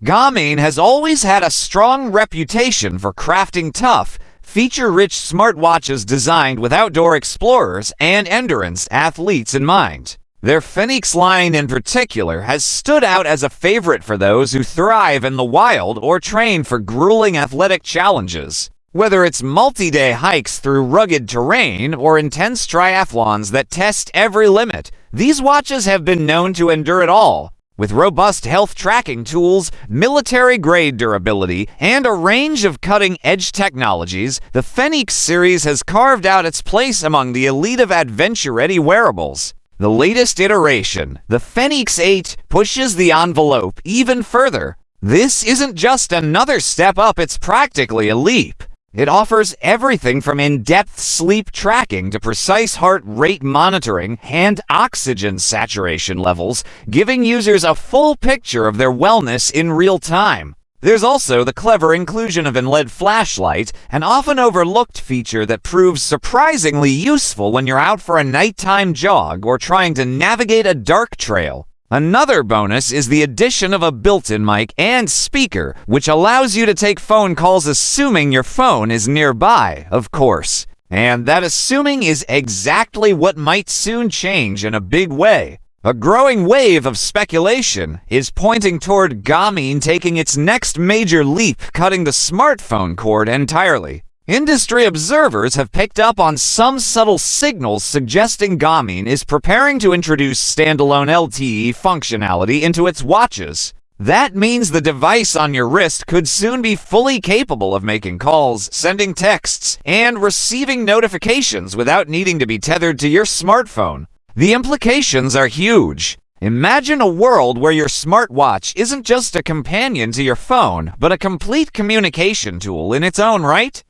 Garmin has always had a strong reputation for crafting tough, feature-rich smartwatches designed with outdoor explorers and endurance athletes in mind. Their Fenix line in particular has stood out as a favorite for those who thrive in the wild or train for grueling athletic challenges. Whether it's multi-day hikes through rugged terrain or intense triathlons that test every limit, these watches have been known to endure it all. With robust health tracking tools, military-grade durability, and a range of cutting-edge technologies, the Fenix series has carved out its place among the elite of adventure-ready wearables. The latest iteration, the Fenix 8, pushes the envelope even further. This isn't just another step up, it's practically a leap. It offers everything from in-depth sleep tracking to precise heart rate monitoring and oxygen saturation levels, giving users a full picture of their wellness in real time. There's also the clever inclusion of an LED flashlight, an often overlooked feature that proves surprisingly useful when you're out for a nighttime jog or trying to navigate a dark trail. Another bonus is the addition of a built-in mic and speaker, which allows you to take phone calls assuming your phone is nearby, of course. And that assuming is exactly what might soon change in a big way. A growing wave of speculation is pointing toward Garmin taking its next major leap, cutting the smartphone cord entirely. Industry observers have picked up on some subtle signals suggesting Garmin is preparing to introduce standalone LTE functionality into its watches. That means the device on your wrist could soon be fully capable of making calls, sending texts, and receiving notifications without needing to be tethered to your smartphone. The implications are huge. Imagine a world where your smartwatch isn't just a companion to your phone, but a complete communication tool in its own right.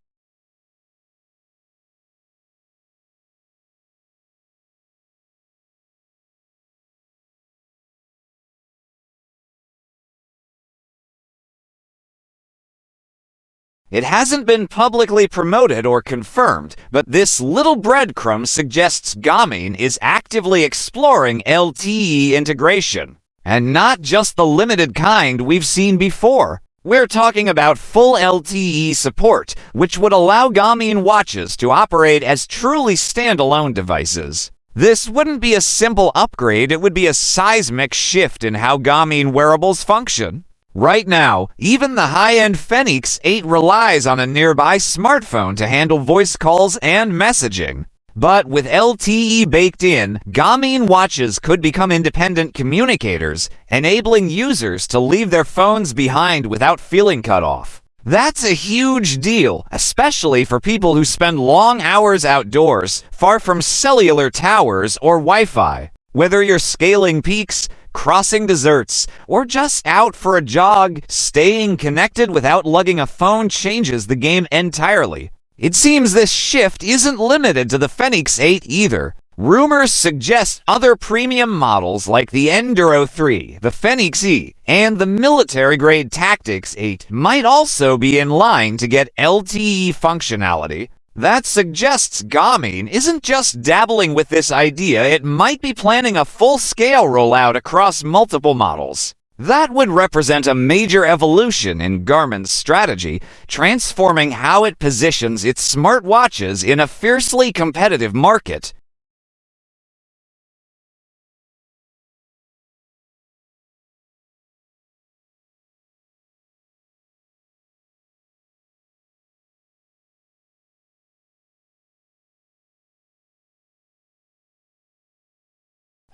It hasn't been publicly promoted or confirmed, but this little breadcrumb suggests Garmin is actively exploring LTE integration. And not just the limited kind we've seen before. We're talking about full LTE support, which would allow Garmin watches to operate as truly standalone devices. This wouldn't be a simple upgrade, it would be a seismic shift in how Garmin wearables function. Right now, even the high-end Fenix 8 relies on a nearby smartphone to handle voice calls and messaging. But with LTE baked in, Garmin watches could become independent communicators, enabling users to leave their phones behind without feeling cut off. That's a huge deal, especially for people who spend long hours outdoors, far from cellular towers or Wi-Fi. Whether you're scaling peaks, crossing deserts, or just out for a jog, staying connected without lugging a phone changes the game entirely. It seems this shift isn't limited to the Fenix 8 either. Rumors suggest other premium models like the Enduro 3, the Fenix E, and the military-grade Tactics 8 might also be in line to get LTE functionality. That suggests Garmin isn't just dabbling with this idea, it might be planning a full-scale rollout across multiple models. That would represent a major evolution in Garmin's strategy, transforming how it positions its smartwatches in a fiercely competitive market.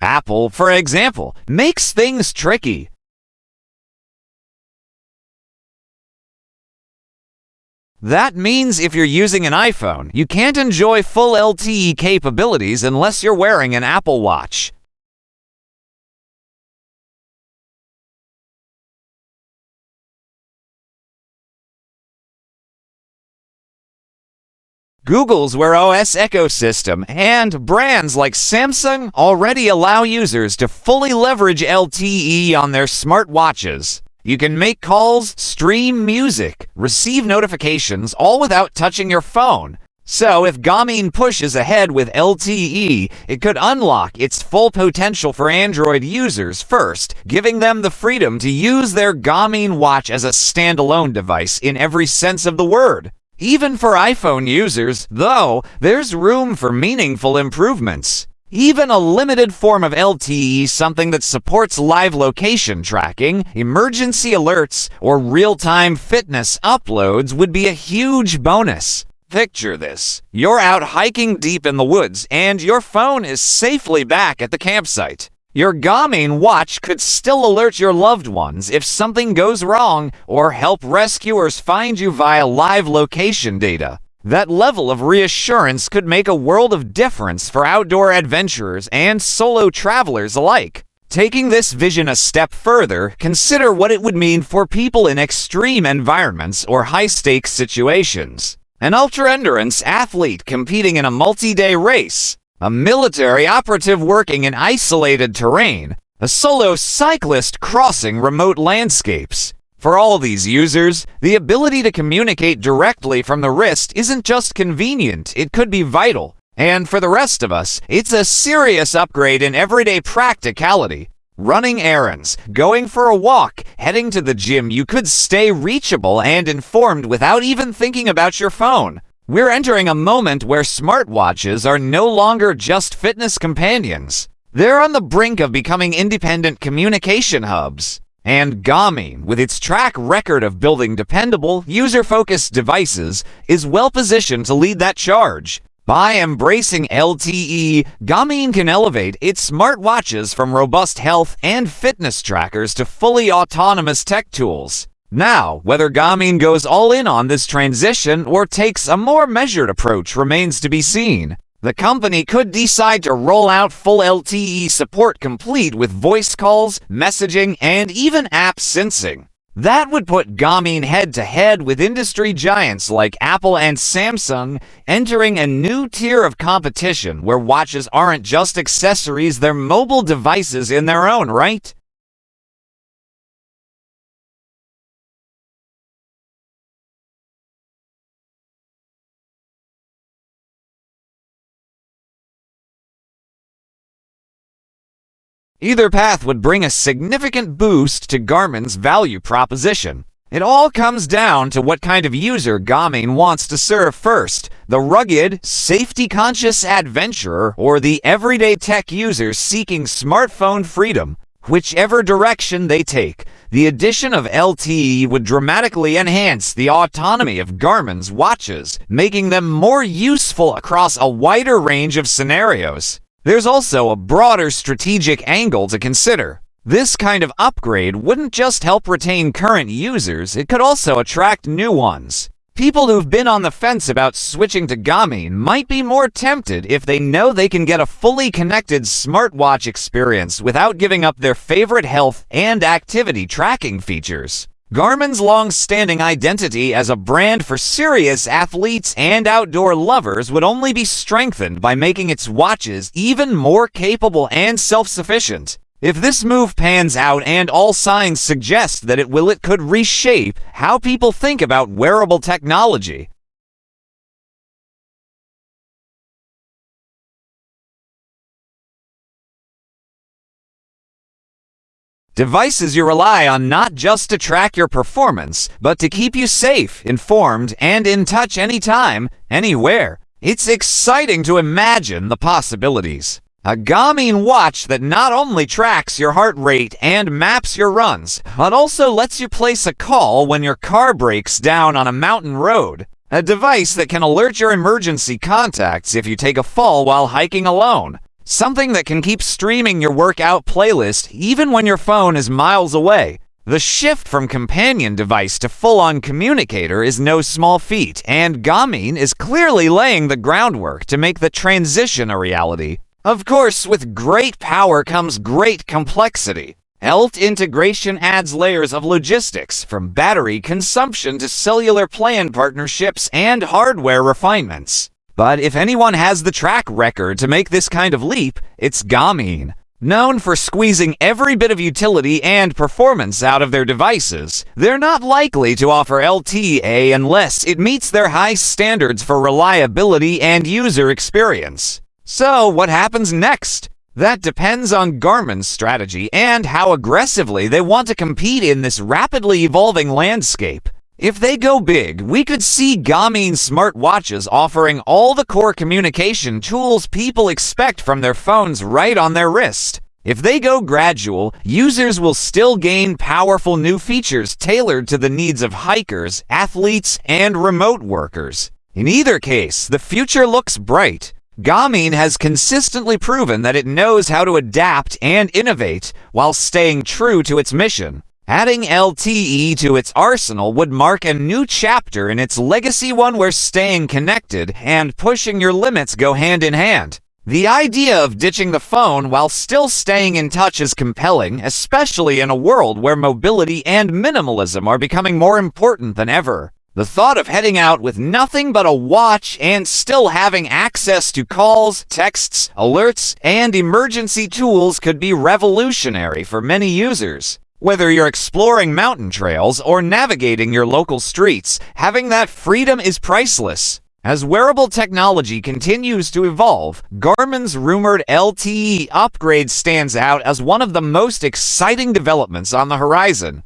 Apple, for example, makes things tricky. That means if you're using an iPhone, you can't enjoy full LTE capabilities unless you're wearing an Apple Watch. Google's Wear OS ecosystem and brands like Samsung already allow users to fully leverage LTE on their smartwatches. You can make calls, stream music, receive notifications, all without touching your phone. So if Garmin pushes ahead with LTE, it could unlock its full potential for Android users first, giving them the freedom to use their Garmin watch as a standalone device in every sense of the word. Even for iPhone users, though, there's room for meaningful improvements. Even a limited form of LTE, something that supports live location tracking, emergency alerts, or real-time fitness uploads would be a huge bonus. Picture this. You're out hiking deep in the woods, and your phone is safely back at the campsite. Your Garmin watch could still alert your loved ones if something goes wrong, or help rescuers find you via live location data. That level of reassurance could make a world of difference for outdoor adventurers and solo travelers alike. Taking this vision a step further, consider what it would mean for people in extreme environments or high-stakes situations. An ultra-endurance athlete competing in a multi-day race, a military operative working in isolated terrain, a solo cyclist crossing remote landscapes. For all these users, the ability to communicate directly from the wrist isn't just convenient, it could be vital. And for the rest of us, it's a serious upgrade in everyday practicality. Running errands, going for a walk, heading to the gym, you could stay reachable and informed without even thinking about your phone. We're entering a moment where smartwatches are no longer just fitness companions. They're on the brink of becoming independent communication hubs. And Garmin, with its track record of building dependable, user-focused devices, is well-positioned to lead that charge. By embracing LTE, Garmin can elevate its smartwatches from robust health and fitness trackers to fully autonomous tech tools. Now, whether Garmin goes all in on this transition or takes a more measured approach remains to be seen. The company could decide to roll out full LTE support complete with voice calls, messaging, and even app syncing. That would put Garmin head-to-head with industry giants like Apple and Samsung, entering a new tier of competition where watches aren't just accessories, they're mobile devices in their own right. Either path would bring a significant boost to Garmin's value proposition. It all comes down to what kind of user Garmin wants to serve first, the rugged, safety-conscious adventurer or the everyday tech user seeking smartphone freedom. Whichever direction they take, the addition of LTE would dramatically enhance the autonomy of Garmin's watches, making them more useful across a wider range of scenarios. There's also a broader strategic angle to consider. This kind of upgrade wouldn't just help retain current users, it could also attract new ones. People who've been on the fence about switching to Garmin might be more tempted if they know they can get a fully connected smartwatch experience without giving up their favorite health and activity tracking features. Garmin's long-standing identity as a brand for serious athletes and outdoor lovers would only be strengthened by making its watches even more capable and self-sufficient. If this move pans out, and all signs suggest that it could reshape how people think about wearable technology. Devices you rely on not just to track your performance, but to keep you safe, informed, and in touch anytime, anywhere. It's exciting to imagine the possibilities. A Garmin watch that not only tracks your heart rate and maps your runs, but also lets you place a call when your car breaks down on a mountain road. A device that can alert your emergency contacts if you take a fall while hiking alone. Something that can keep streaming your workout playlist even when your phone is miles away. The shift from companion device to full-on communicator is no small feat, and Garmin is clearly laying the groundwork to make the transition a reality. Of course, with great power comes great complexity. Health integration adds layers of logistics, from battery consumption to cellular plan partnerships and hardware refinements. But if anyone has the track record to make this kind of leap, it's Garmin. Known for squeezing every bit of utility and performance out of their devices, they're not likely to offer LTE unless it meets their high standards for reliability and user experience. So, what happens next? That depends on Garmin's strategy and how aggressively they want to compete in this rapidly evolving landscape. If they go big, we could see Garmin smartwatches offering all the core communication tools people expect from their phones right on their wrist. If they go gradual, users will still gain powerful new features tailored to the needs of hikers, athletes, and remote workers. In either case, the future looks bright. Garmin has consistently proven that it knows how to adapt and innovate while staying true to its mission. Adding LTE to its arsenal would mark a new chapter in its legacy, one where staying connected and pushing your limits go hand in hand. The idea of ditching the phone while still staying in touch is compelling, especially in a world where mobility and minimalism are becoming more important than ever. The thought of heading out with nothing but a watch and still having access to calls, texts, alerts, and emergency tools could be revolutionary for many users. Whether you're exploring mountain trails or navigating your local streets, having that freedom is priceless. As wearable technology continues to evolve, Garmin's rumored LTE upgrade stands out as one of the most exciting developments on the horizon.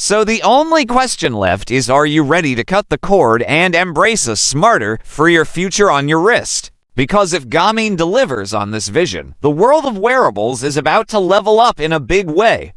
So the only question left is, are you ready to cut the cord and embrace a smarter, freer future on your wrist? Because if Garmin delivers on this vision, the world of wearables is about to level up in a big way.